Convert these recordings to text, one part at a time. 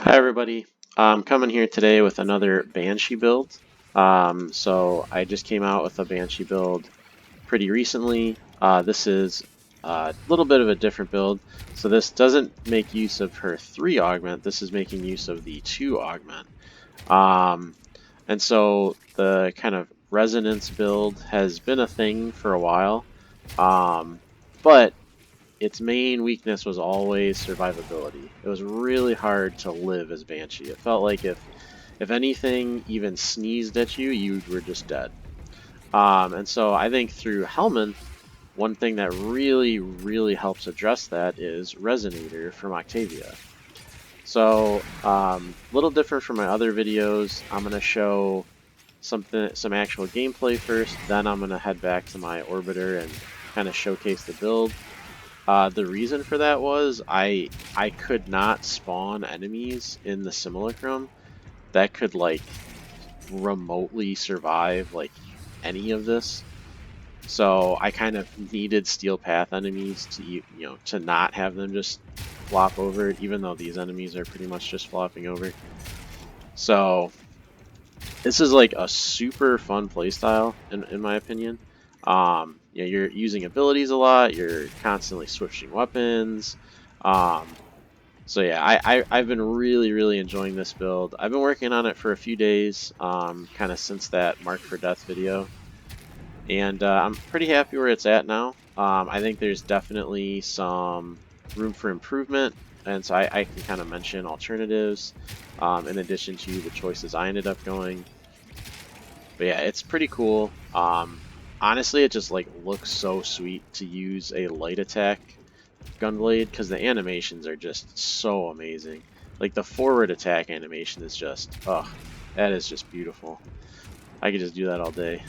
Hi everybody, I'm coming here today with another Banshee build. So I just came out with a Banshee build pretty recently. This is a little bit of a different build. So this doesn't make use of her 3 augment, this is making use of the 2 augment. And so the kind of resonance build has been a thing for a while, but its main weakness was always survivability. It was really hard to live as Banshee. It felt like if anything even sneezed at you, you were just dead. And so I think through Helminth, one thing that really helps address that is Resonator from Octavia. So a little different from my other videos, I'm going to show some actual gameplay first, then I'm going to head back to my orbiter and kind of showcase the build. The reason for that was I could not spawn enemies in the simulacrum that could like remotely survive like any of this. So I kind of needed steel path enemies to to not have them just flop over, even though these enemies are pretty much just flopping over. So this is like a super fun playstyle in my opinion. You're using abilities a lot. You're constantly switching weapons. So yeah, I've been really enjoying this build. I've been working on it for a few days, kind of since that Mark for Death video, and I'm pretty happy where it's at now. I think there's definitely some room for improvement, and so I can kind of mention alternatives in addition to the choices I ended up going. But yeah, it's pretty cool. Honestly, it just like looks so sweet to use a light attack Gunblade because the animations are just so amazing. Like the forward attack animation is just, oh, that is just beautiful. I could just do that all day.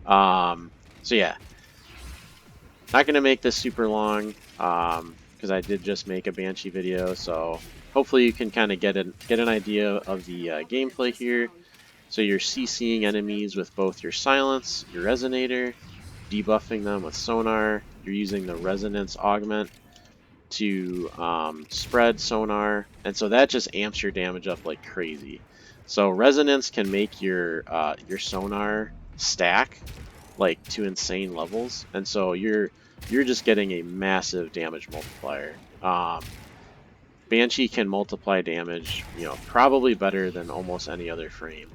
So yeah, not gonna make this super long because I did just make a Banshee video. So hopefully you can kind of get an idea of the gameplay here. So you're CCing enemies with both your silence, your resonator, debuffing them with sonar. You're using the resonance augment to spread sonar, and so that just amps your damage up like crazy. So resonance can make your sonar stack like to insane levels, and so you're just getting a massive damage multiplier. Banshee can multiply damage, probably better than almost any other frame.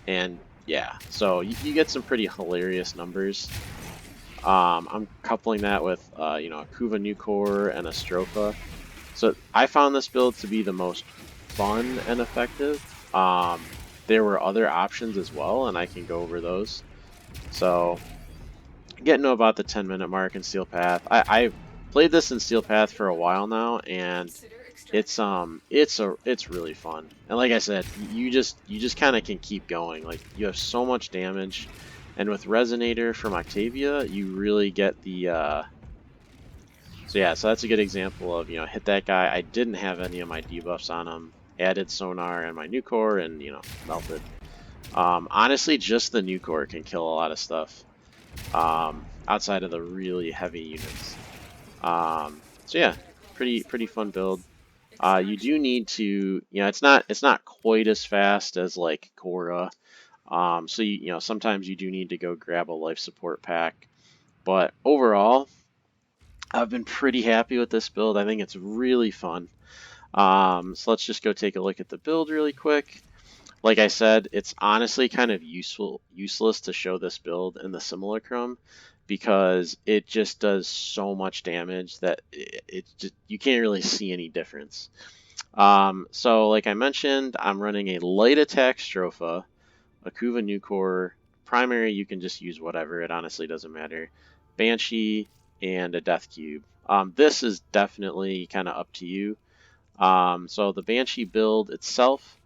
And yeah, so you get some pretty hilarious numbers. I'm coupling that with, a Kuva Nukor and a Stropha. So I found this build to be the most fun and effective. There were other options as well, and I can go over those. So getting to about the 10-minute mark in Steel Path. I played this in Steel Path for a while now, and it's really fun. And like I said, you just kind of can keep going. Like you have so much damage, and with Resonator from Octavia, you really get the so yeah, so that's a good example of, hit that guy. I didn't have any of my debuffs on him. Added sonar and my Nukor and, melted. Honestly, just the Nukor can kill a lot of stuff. Outside of the really heavy units. So yeah, pretty fun build. You do need to, it's not quite as fast as like Korra. So sometimes you do need to go grab a life support pack. But overall, I've been pretty happy with this build. I think it's really fun. So let's just go take a look at the build really quick. Like I said, it's honestly kind of useless to show this build in the simulacrum because it just does so much damage that you can't really see any difference. So like I mentioned, I'm running a light attack Stropha, a Kuva Nukor. Primary, you can just use whatever. It honestly doesn't matter. Banshee and a Death Cube. This is definitely kind of up to you. So the Banshee build itself,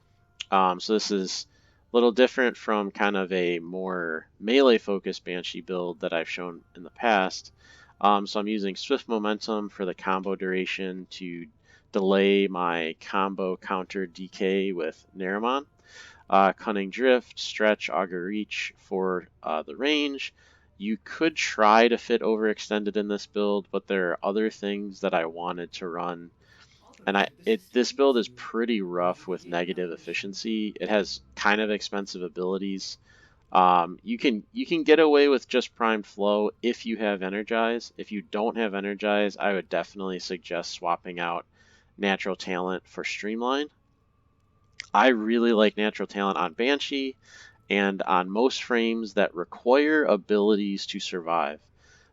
so this is a little different from kind of a more melee-focused Banshee build that I've shown in the past. So I'm using Swift Momentum for the combo duration to delay my combo counter DK with Naramon. Cunning Drift, Stretch, Augur Reach for the range. You could try to fit Overextended in this build, but there are other things that I wanted to run And this build is pretty rough with negative efficiency. It has kind of expensive abilities. You can get away with just primed flow if you have energize. If you don't have energize, I would definitely suggest swapping out natural talent for streamline. I really like natural talent on Banshee and on most frames that require abilities to survive.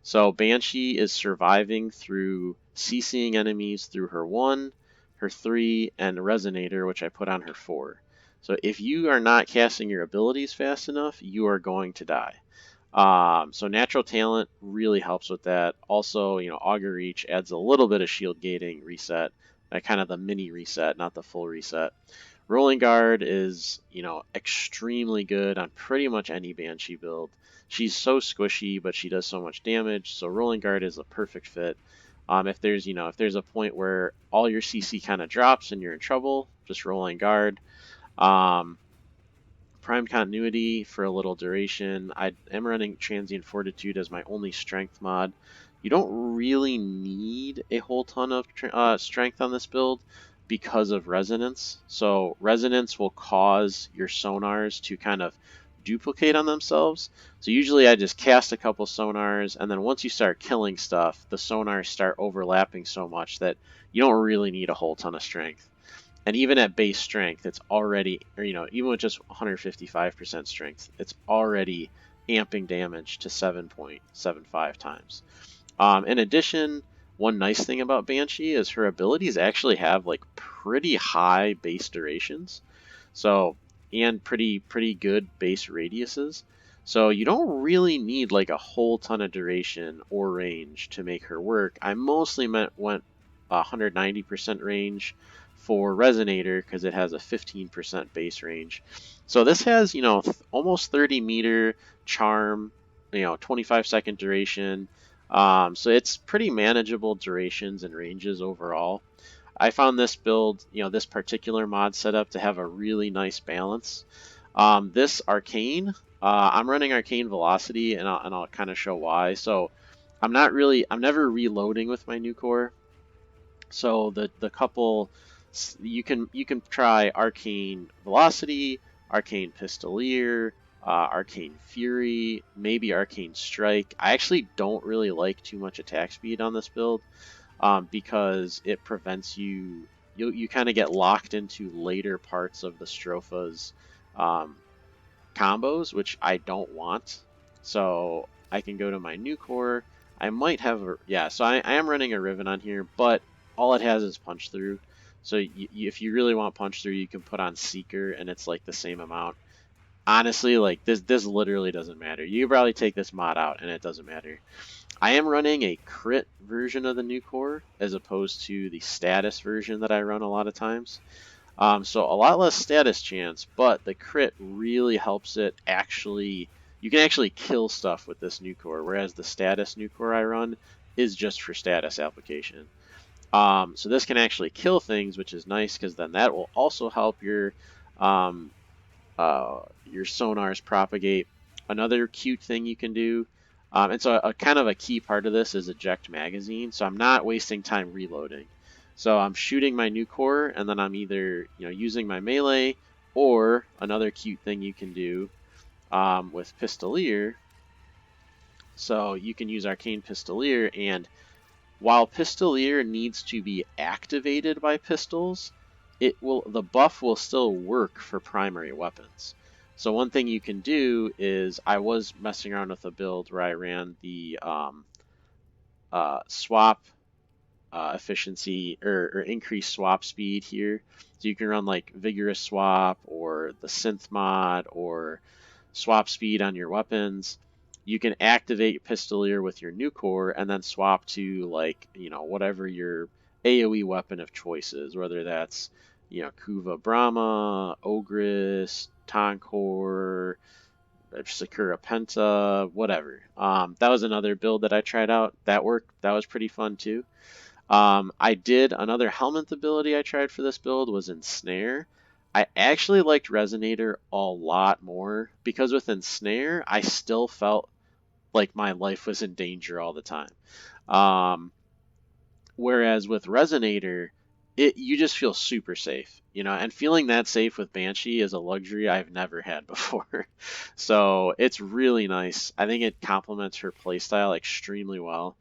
So Banshee is surviving through CCing enemies through her 1, her 3, and Resonator, which I put on her 4. So if you are not casting your abilities fast enough, you are going to die. So natural talent really helps with that. Also, Augur Reach adds a little bit of shield gating reset, kind of the mini reset, not the full reset. Rolling Guard is, extremely good on pretty much any Banshee build. She's so squishy, but she does so much damage, so Rolling Guard is a perfect fit. If there's a point where all your CC kind of drops and you're in trouble, just Rolling Guard. Um, Prime Continuity for a little duration. I am running Transient Fortitude as my only strength mod. You don't really need a whole ton of strength on this build because of Resonance. So Resonance will cause your sonars to kind of duplicate on themselves. So usually I just cast a couple sonars, and then once you start killing stuff, the sonars start overlapping so much that you don't really need a whole ton of strength. And even at base strength, it's already, even with just 155% strength, it's already amping damage to 7.75 times. In addition, one nice thing about Banshee is her abilities actually have like pretty high base durations, so and pretty good base radiuses. So you don't really need like a whole ton of duration or range to make her work. I mostly went 190% range for Resonator because it has a 15% base range. So this has, almost 30-meter charm, 25-second duration. So it's pretty manageable durations and ranges overall. I found this build, this particular mod setup to have a really nice balance. This Arcane, I'm running Arcane Velocity, and I'll kind of show why. So I'm never reloading with my Nukor. So the couple, you can try Arcane Velocity, Arcane Pistolier, Arcane Fury, maybe Arcane Strike. I actually don't really like too much attack speed on this build because it prevents you kind of get locked into later parts of the Stropha's um, combos, which I don't want. So I can go to my Nukor. I might have so I am running a Riven on here, but all it has is punch through. So if you really want punch through, you can put on Seeker, and it's like the same amount. Honestly, like this literally doesn't matter. You could probably take this mod out, and it doesn't matter. I am running a crit version of the Nukor as opposed to the status version that I run a lot of times. So a lot less status chance, but the crit really helps it actually. You can actually kill stuff with this Nukor, whereas the status Nukor I run is just for status application. So this can actually kill things, which is nice because then that will also help um, your sonars propagate. Another cute thing you can do, and so a kind of a key part of this is eject magazine. So I'm not wasting time reloading. So I'm shooting my Nukor, and then I'm either using my melee, or another cute thing you can do with Pistolier. So you can use Arcane Pistolier, and while Pistolier needs to be activated by pistols, the buff will still work for primary weapons. So one thing you can do is, I was messing around with a build where I ran the swap efficiency or increased swap speed here. So you can run like Vigorous Swap or the Synth mod or swap speed on your weapons. You can activate Pistolier with your Nukor and then swap to whatever your AoE weapon of choice is, whether that's Kuva Brahma, Ogress, Tonkor, Sakura Penta, whatever. That was another build that I tried out. That worked. That was pretty fun too. I did another Helminth ability I tried for this build was Ensnare. I actually liked Resonator a lot more because with Ensnare, I still felt like my life was in danger all the time. Whereas with Resonator, you just feel super safe, you know, and feeling that safe with Banshee is a luxury I've never had before. So it's really nice. I think it complements her playstyle extremely well.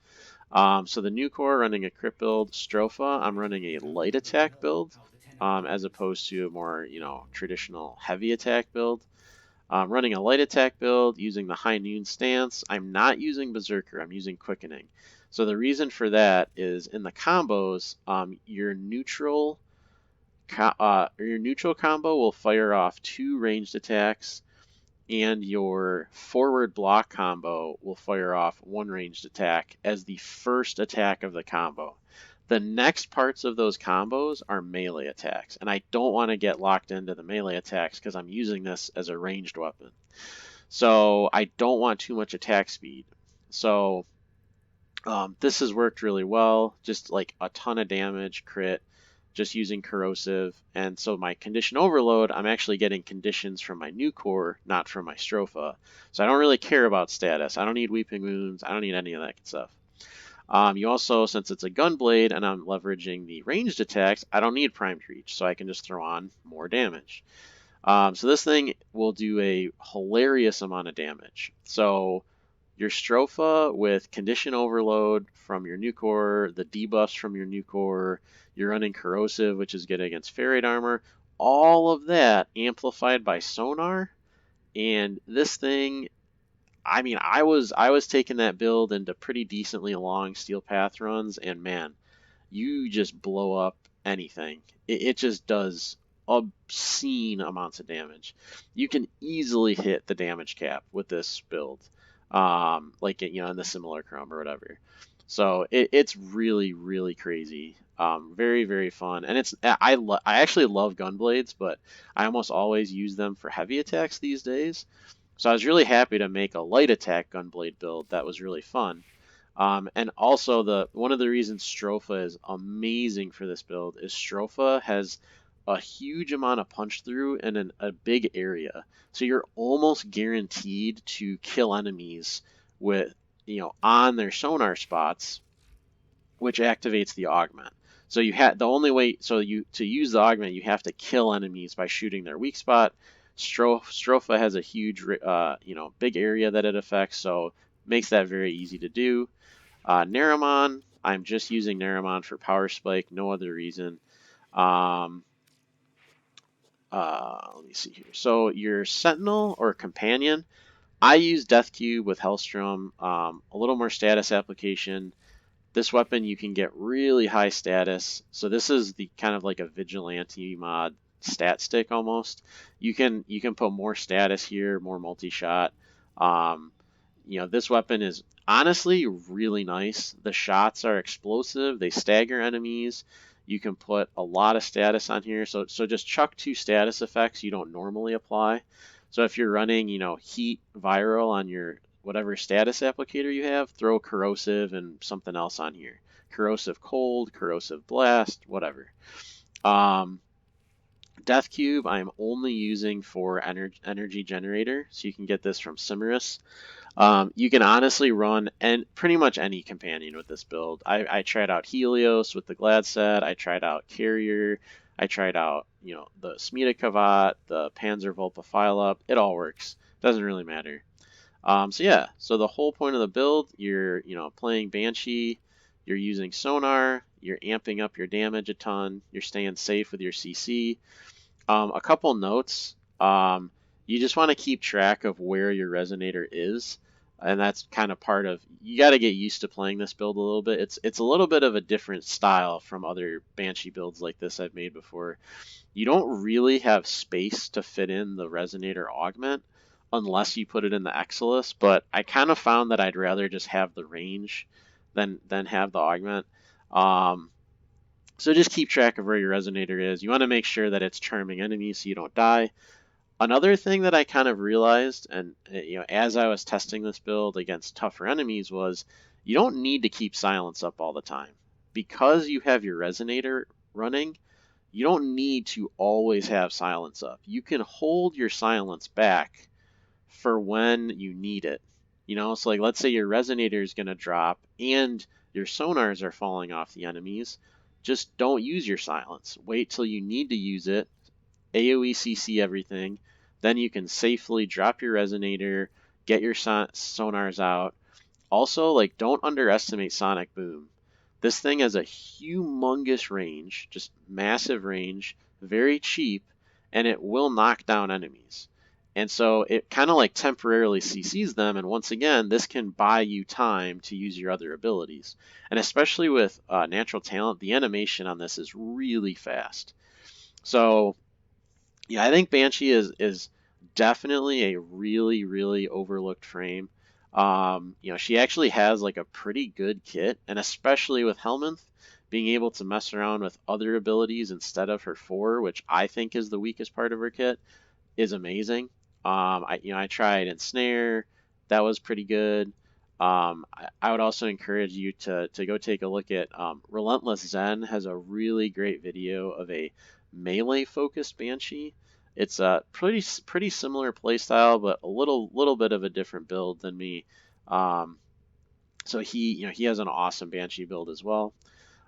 So the Nukor running a crit build, Stropha, I'm running a light attack build, as opposed to a more, you know, traditional heavy attack build. Running a light attack build using the High Noon stance. I'm not using Berserker, I'm using Quickening. So the reason for that is in the combos, your neutral combo will fire off 2 ranged attacks, and your forward block combo will fire off 1 ranged attack as the first attack of the combo. The next parts of those combos are melee attacks, and I don't want to get locked into the melee attacks because I'm using this as a ranged weapon. So I don't want too much attack speed. So this has worked really well, just like a ton of damage, crit, just using corrosive. And so my condition overload, I'm actually getting conditions from my Nukor, not from my Stropha. So I don't really care about status. I don't need Weeping Wounds. I don't need any of that stuff. You also, since it's a gunblade and I'm leveraging the ranged attacks, I don't need primed reach, so I can just throw on more damage. So this thing will do a hilarious amount of damage. So your Stropha with condition overload from your Nukor, the debuffs from your Nukor, you're running corrosive, which is good against ferrite armor, all of that amplified by sonar. And this thing, I mean, I was taking that build into pretty decently long steel path runs, and man, you just blow up anything. It just does obscene amounts of damage. You can easily hit the damage cap with this build, like you know, in the Simulacrum or whatever. So it's really really crazy. Very very fun, and I actually love gunblades, but I almost always use them for heavy attacks these days. So I was really happy to make a light attack gunblade build that was really fun. And also one of the reasons Stropha is amazing for this build is Stropha has a huge amount of punch through in a big area. So you're almost guaranteed to kill enemies with, you know, on their sonar spots, which activates the augment. So you had the only way, so you to use the augment, you have to kill enemies by shooting their weak spot. Stropha has a huge, you know, big area that it affects, so makes that very easy to do. Naramon, I'm just using Naramon for power spike, no other reason. Let me see here. So your Sentinel or Companion, I use Death Cube with Hellstrom, a little more status application. This weapon you can get really high status. So this is the kind of like a vigilante mod stat stick almost. You can put more status here, more multi-shot. You know, this weapon is honestly really nice. The shots are explosive. They stagger enemies. You can put a lot of status on here. So just chuck 2 status effects you don't normally apply. So if you're running, you know, heat viral on your whatever status applicator you have, throw corrosive and something else on here. Corrosive cold, corrosive blast, whatever. Death Cube I'm only using for energy generator, so you can get this from Cimerus. You can honestly run pretty much any companion with this build. I tried out Helios with the Glad set. I tried out Carrier. I tried out, you know, the Smita Kavat, the Panzer Volpa File Up. It all works. Doesn't really matter. So yeah, so the whole point of the build, you're, you know, playing Banshee, you're using sonar, you're amping up your damage a ton, you're staying safe with your CC. A couple notes. You just want to keep track of where your Resonator is, and that's kind of part of, you got to get used to playing this build a little bit. It's a little bit of a different style from other Banshee builds like this I've made before. You don't really have space to fit in the Resonator augment unless you put it in the Exilus, but I kind of found that I'd rather just have the range than have the augment. So just keep track of where your Resonator is. You want to make sure that it's charming enemies so you don't die. Another thing that I kind of realized, and you know, as I was testing this build against tougher enemies, was you don't need to keep silence up all the time. Because you have your Resonator running, you don't need to always have silence up. You can hold your silence back for when you need it. You know, so like let's say your Resonator is going to drop and your sonars are falling off the enemies. just don't use your silence. Wait till you need to use it, AoE CC everything, then you can safely drop your Resonator, get your sonars out. Also, like, don't underestimate Sonic Boom. This thing has a humongous range, just massive range, very cheap, and it will knock down enemies. And so it kind of like temporarily CCs them, and once again, this can buy you time to use your other abilities. And especially with Natural Talent, the animation on this is really fast. So yeah, I think Banshee is definitely a really, really overlooked frame. She actually has like a pretty good kit, and especially with Helminth, being able to mess around with other abilities instead of her 4, which I think is the weakest part of her kit, is amazing. I tried Ensnare, that was pretty good. I would also encourage you to go take a look at Relentless Zen has a really great video of a melee focused Banshee. It's a pretty similar playstyle, but a little bit of a different build than me. So he has an awesome Banshee build as well.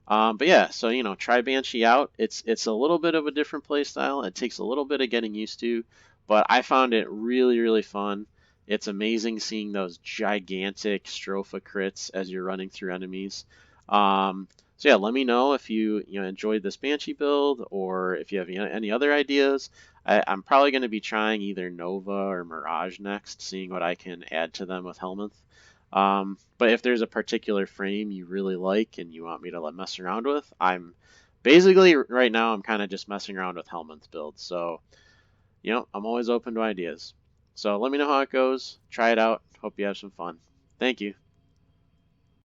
But yeah, so try Banshee out. It's a little bit of a different play style. It takes a little bit of getting used to, but I found it really, really fun. It's amazing seeing those gigantic Stropha crits as you're running through enemies. So yeah, let me know if you enjoyed this Banshee build, or if you have any other ideas. I'm probably going to be trying either Nova or Mirage next, seeing what I can add to them with Helminth. But if there's a particular frame you really like and you want me to mess around with, I'm basically right now I'm kind of just messing around with Helminth builds. So, I'm always open to ideas. So let me know how it goes. Try it out. Hope you have some fun. Thank you.